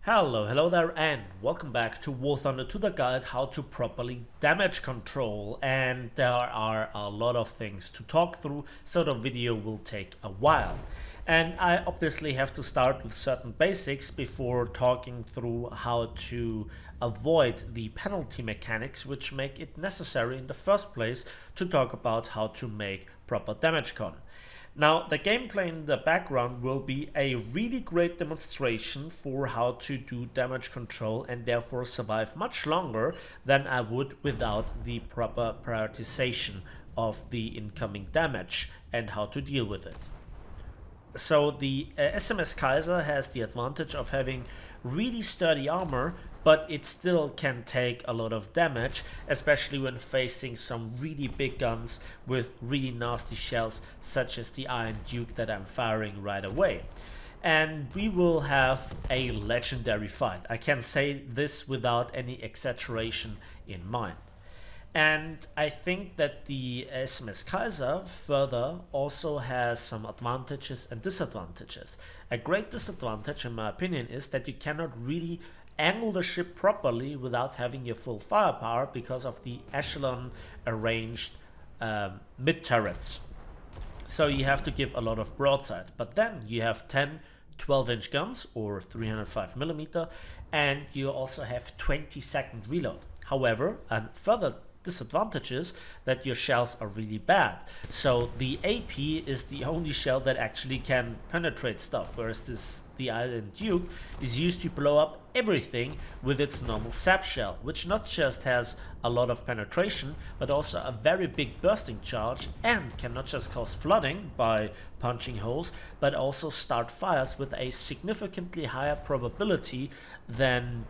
Hello there, and welcome back to War Thunder, to the guide how to properly damage control. And there are a lot of things to talk through, so the video will take a while. And I obviously have to start with certain basics before talking through how to avoid the penalty mechanics which make it necessary in the first place to talk about how to make proper damage con. Now, the gameplay in the background will be a really great demonstration for how to do damage control and therefore survive much longer than I would without the proper prioritization of the incoming damage and how to deal with it. So the SMS Kaiser has the advantage of having really sturdy armor, but it still can take a lot of damage, especially when facing some really big guns with really nasty shells, such as the Iron Duke that I'm firing right away. And we will have a legendary fight. I can say this without any exaggeration in mind. And I think that the SMS Kaiser further also has some advantages and disadvantages. A great disadvantage, in my opinion, is that you cannot really angle the ship properly without having your full firepower because of the echelon arranged mid turrets. So you have to give a lot of broadside, but then you have 10 12-inch guns or 305mm, and you also have 20-second reload. However, and further disadvantages that your shells are really bad. So the AP is the only shell that actually can penetrate stuff, whereas the Iron Duke is used to blow up everything with its normal sap shell, which not just has a lot of penetration, but also a very big bursting charge and can not just cause flooding by punching holes, but also start fires with a significantly higher probability than,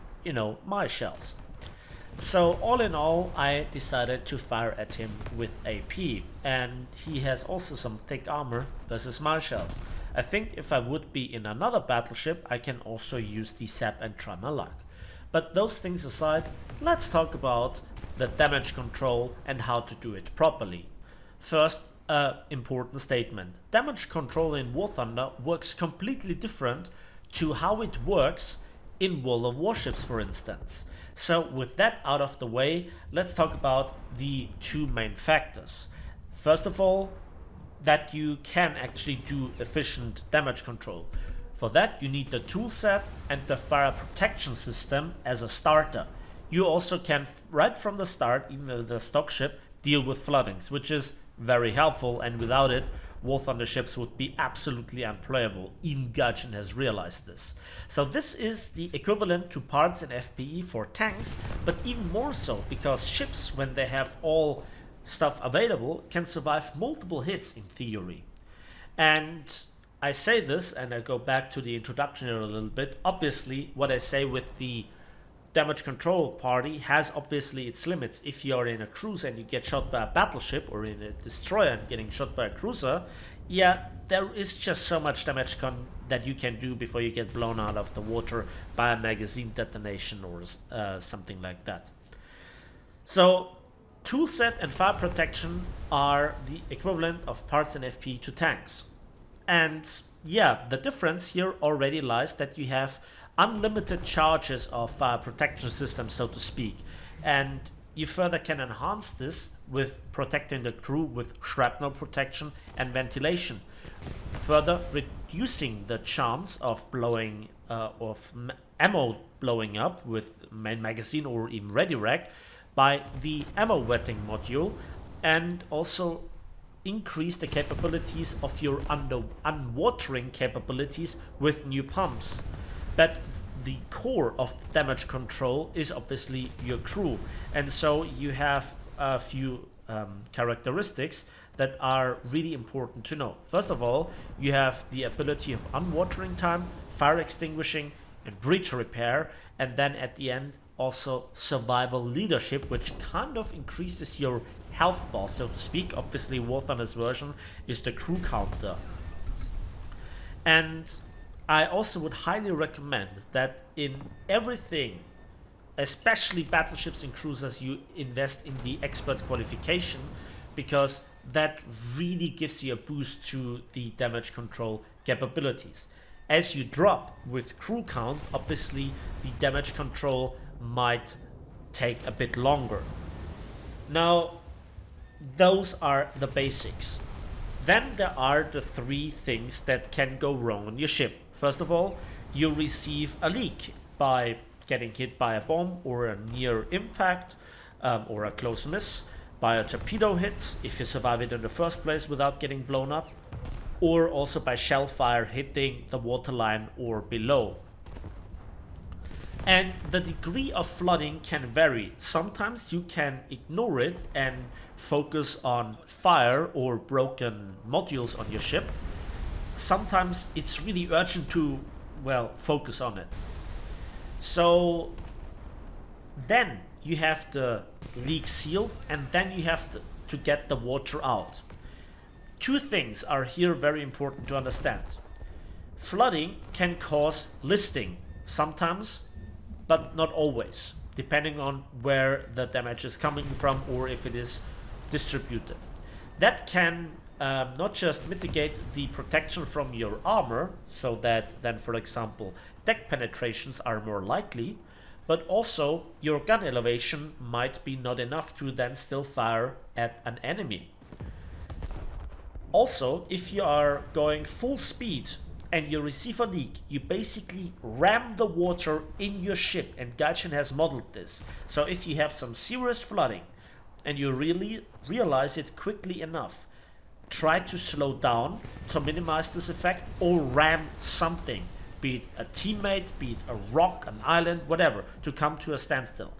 my shells. So all in all, I decided to fire at him with AP, and he has also some thick armor versus my shells. I think if I would be in another battleship, I can also use the sap and try my luck. But those things aside, let's talk about the damage control and how to do it properly. First, important statement. Damage control in War Thunder works completely different to how it works in World of Warships, for instance. So with that out of the way, let's talk about the two main factors. First of all, that you can actually do efficient damage control. For that, you need the tool set and the fire protection system as a starter. You also can, right from the start, even with the stock ship, deal with floodings, which is very helpful, and without it, War Thunder ships would be absolutely unplayable. Even Gaijin has realized this. So this is the equivalent to parts in FPE for tanks, but even more so because ships, when they have all stuff available, can survive multiple hits in theory. And I say this, and I go back to the introduction here a little bit. Obviously, what I say with the damage control party has obviously its limits. If you're in a cruise and you get shot by a battleship, or in a destroyer and getting shot by a cruiser, yeah, there is just so much damage con that you can do before you get blown out of the water by a magazine detonation or something like that. So toolset and fire protection are the equivalent of parts in FP to tanks. And yeah, the difference here already lies that you have unlimited charges of fire protection systems, so to speak, and you further can enhance this with protecting the crew with shrapnel protection and ventilation, further reducing the chance of ammo blowing up with main magazine or even ready rack by the ammo wetting module, and also increase the capabilities of your unwatering capabilities with new pumps. But the core of the damage control is obviously your crew, and so you have a few characteristics that are really important to know. First of all, you have the ability of unwatering time, fire extinguishing, and breach repair, and then at the end also survival leadership, which kind of increases your health bar, so to speak. Obviously, War Thunder's version is the crew counter. And I also would highly recommend that in everything, especially battleships and cruisers, you invest in the expert qualification, because that really gives you a boost to the damage control capabilities. As you drop with crew count, obviously the damage control might take a bit longer. Now, those are the basics. Then there are the three things that can go wrong on your ship. First of all, you receive a leak by getting hit by a bomb or a near impact or a close miss, by a torpedo hit if you survive it in the first place without getting blown up, or also by shell fire hitting the waterline or below. And the degree of flooding can vary. Sometimes you can ignore it and focus on fire or broken modules on your ship. Sometimes it's really urgent to, well, focus on it. So then you have the leak sealed, and then you have to get the water out. Two things are here very important to understand. Flooding can cause listing sometimes, but not always, depending on where the damage is coming from or if it is distributed. That can not just mitigate the protection from your armor, so that then, for example, deck penetrations are more likely, but also your gun elevation might be not enough to then still fire at an enemy. Also, if you are going full speed and you receive a leak, you basically ram the water in your ship, and Gaijin has modeled this. So if you have some serious flooding and you really realize it quickly enough, try to slow down to minimize this effect, or ram something, be it a teammate, be it a rock, an island, whatever, to come to a standstill.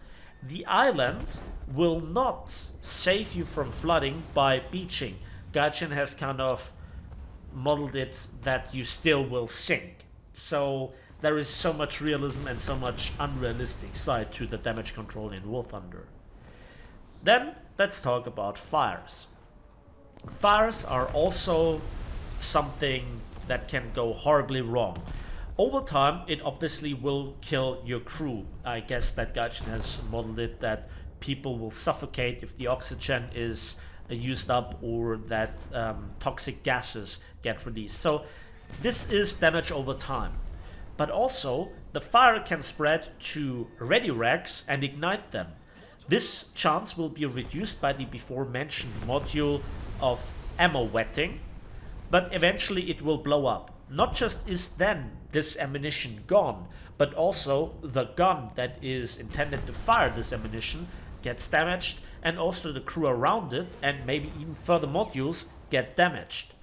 The island will not save you from flooding by beaching. Gaijin has kind of modeled it that you still will sink. So there is so much realism and so much unrealistic side to the damage control in War Thunder. Then let's talk about fires. Fires are also something that can go horribly wrong. Over time, it obviously will kill your crew. I guess that Gaijin has modeled it that people will suffocate if the oxygen is used up, or that toxic gases get released. So this is damage over time. But also, the fire can spread to ready racks and ignite them. This chance will be reduced by the before mentioned module of ammo wetting, but eventually it will blow up. Not just is then this ammunition gone, but also the gun that is intended to fire this ammunition gets damaged, and also the crew around it, and maybe even further modules, get damaged.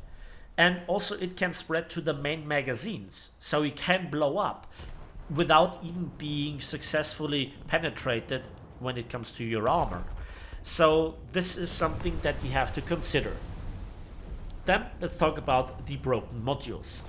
And also it can spread to the main magazines, so it can blow up without even being successfully penetrated when it comes to your armor. So this is something that you have to consider. Then let's talk about the broken modules.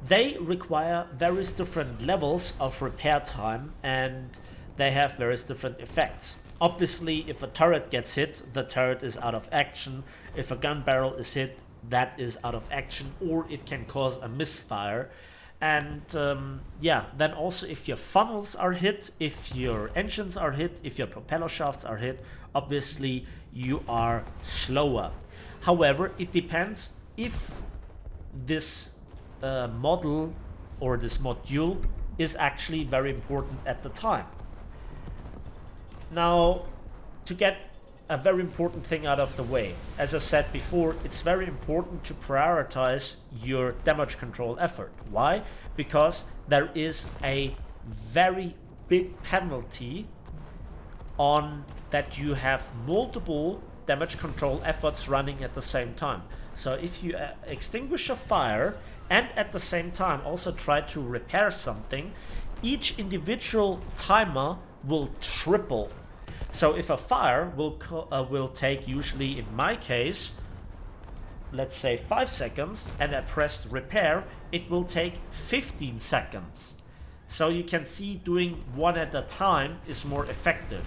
They require various different levels of repair time, and they have various different effects. Obviously, if a turret gets hit, the turret is out of action. If a gun barrel is hit, that is out of action, or it can cause a misfire. And then also if your funnels are hit, if your engines are hit, if your propeller shafts are hit, obviously you are slower. However, it depends if this model or this module is actually very important at the time. Now, to get a very important thing out of the way, as I said before, it's very important to prioritize your damage control effort. Why? Because there is a very big penalty on that you have multiple damage control efforts running at the same time. So if you extinguish a fire and at the same time also try to repair something, each individual timer will triple. So if a fire will take, usually in my case, let's say 5 seconds, and I press repair, it will take 15 seconds. So you can see doing one at a time is more effective.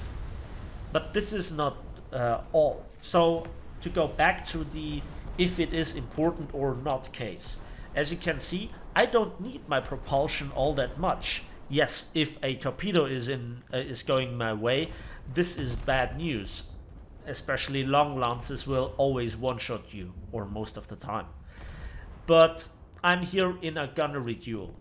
But this is not all. So to go back to the if it is important or not case. As you can see, I don't need my propulsion all that much. Yes, if a torpedo is going my way, this is bad news. Especially long lances will always one-shot you, or most of the time. But I'm here in a gunnery duel.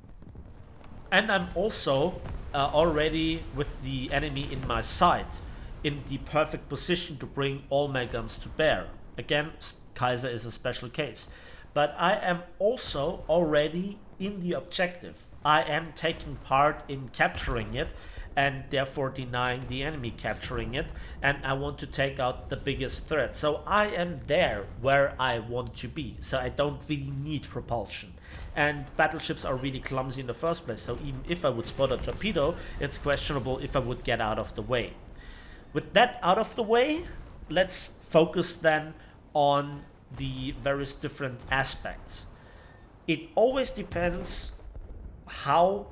And I'm also already with the enemy in my sight, in the perfect position to bring all my guns to bear. Again, Kaiser is a special case. But I am also already in the objective. I am taking part in capturing it and therefore denying the enemy capturing it, and I want to take out the biggest threat. So I am there where I want to be, so I don't really need propulsion. And battleships are really clumsy in the first place, so even if I would spot a torpedo, it's questionable if I would get out of the way. With that out of the way, let's focus then on the various different aspects. It always depends how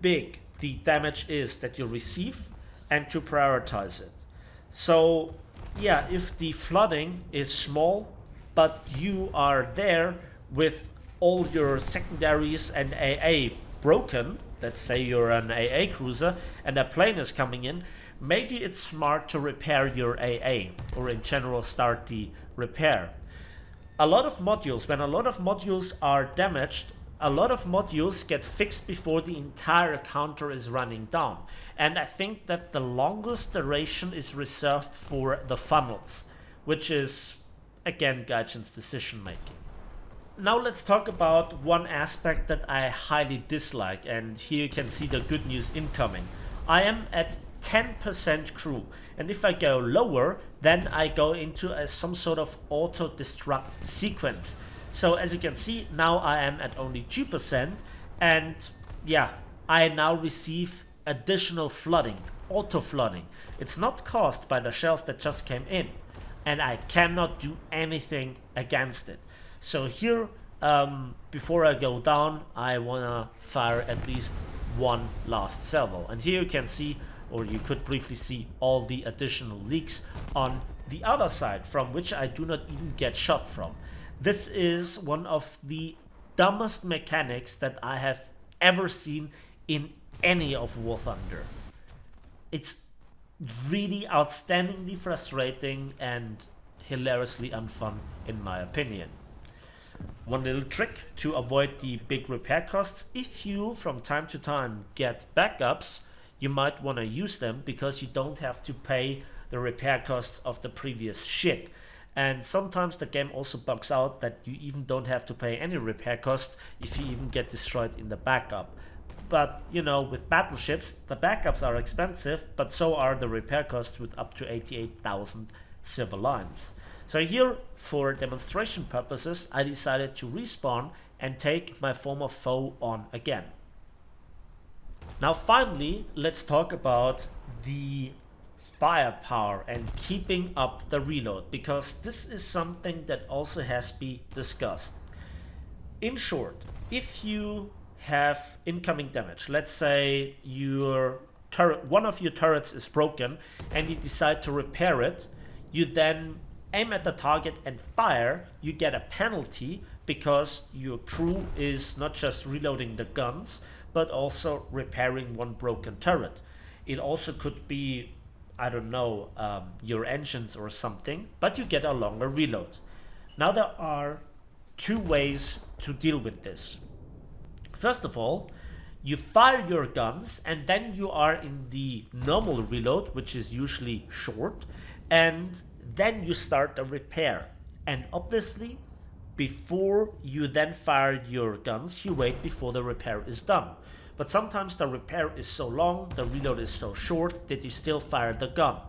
big the damage is that you receive and to prioritize it. So yeah, if the flooding is small, but you are there with all your secondaries and AA broken, let's say you're an AA cruiser and a plane is coming in, maybe it's smart to repair your AA, or in general start the repair. A lot of modules, when a lot of modules are damaged, a lot of modules get fixed before the entire counter is running down. And I think that the longest duration is reserved for the funnels, which is, again, Gaijin's decision making. Now let's talk about one aspect that I highly dislike, and here you can see the good news incoming. I am at 10% crew, and if I go lower, then I go into some sort of auto-destruct sequence. So as you can see, now I am at only 2%, and yeah, I now receive additional flooding, auto flooding. It's not caused by the shells that just came in, and I cannot do anything against it. So here, before I go down, I wanna fire at least one last salvo. And here you can see, or you could briefly see, all the additional leaks on the other side, from which I do not even get shot from. This is one of the dumbest mechanics that I have ever seen in any of War Thunder. It's really outstandingly frustrating and hilariously unfun in my opinion. One little trick to avoid the big repair costs: if you from time to time get backups, you might want to use them because you don't have to pay the repair costs of the previous ship. And sometimes the game also bugs out that you even don't have to pay any repair costs if you even get destroyed in the backup. But you know, with battleships, the backups are expensive, but so are the repair costs with up to 88,000 silver lines. So here, for demonstration purposes, I decided to respawn and take my former foe on again. Now finally, let's talk about the firepower and keeping up the reload, because this is something that also has to be discussed. In short, if you have incoming damage, let's say your turret, one of your turrets is broken and you decide to repair it, you then aim at the target and fire, you get a penalty because your crew is not just reloading the guns but also repairing one broken turret. It also could be, I don't know, your engines or something, but you get a longer reload. Now there are two ways to deal with this. First of all, you fire your guns and then you are in the normal reload, which is usually short, and then you start a repair. And obviously, before you then fire your guns, you wait before the repair is done. But sometimes the repair is so long, the reload is so short that you still fire the gun.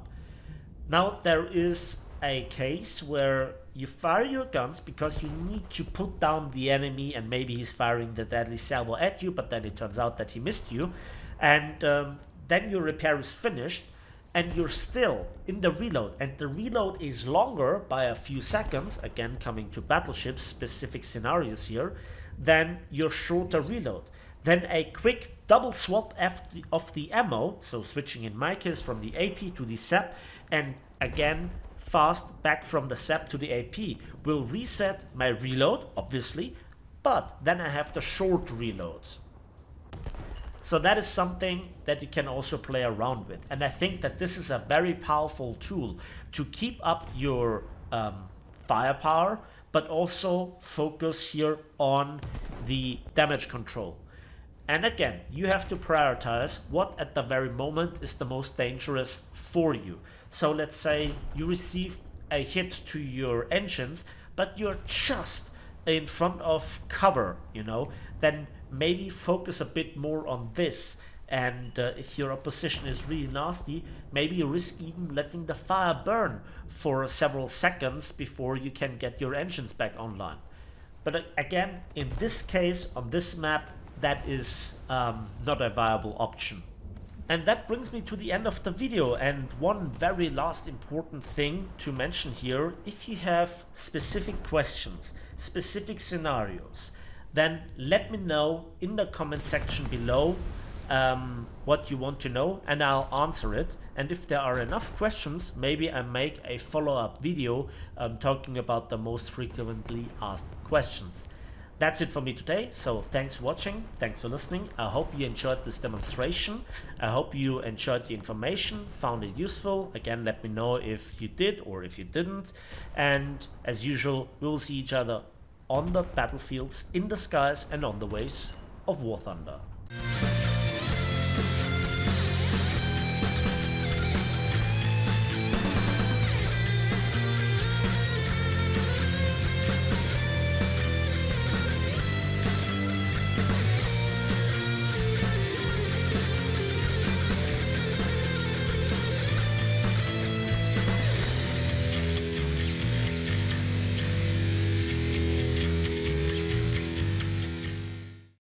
Now there is a case where you fire your guns because you need to put down the enemy, and maybe he's firing the deadly salvo at you, but then it turns out that he missed you, and then your repair is finished and you're still in the reload, and the reload is longer by a few seconds, again coming to battleships specific scenarios here, than your shorter reload. Then a quick double swap of the ammo, so switching in my case from the AP to the SEP, and again fast back from the SEP to the AP, will reset my reload, obviously, but then I have the short reload. So that is something that you can also play around with, and I think that this is a very powerful tool to keep up your firepower, but also focus here on the damage control. And again, you have to prioritize what at the very moment is the most dangerous for you. So let's say you received a hit to your engines, but you're just in front of cover, then maybe focus a bit more on this. And if your opposition is really nasty, maybe you risk even letting the fire burn for several seconds before you can get your engines back online. But again, in this case, on this map, that is not a viable option. And that brings me to the end of the video, and one very last important thing to mention here: if you have specific questions, specific scenarios, then let me know in the comment section below what you want to know, and I'll answer it. And if there are enough questions, maybe I make a follow-up video talking about the most frequently asked questions. That's it for me today, so thanks for watching, thanks for listening. I hope you enjoyed this demonstration. I hope you enjoyed the information, found it useful. Again, let me know if you did or if you didn't. And as usual, we will see each other on the battlefields, in the skies, and on the waves of War Thunder.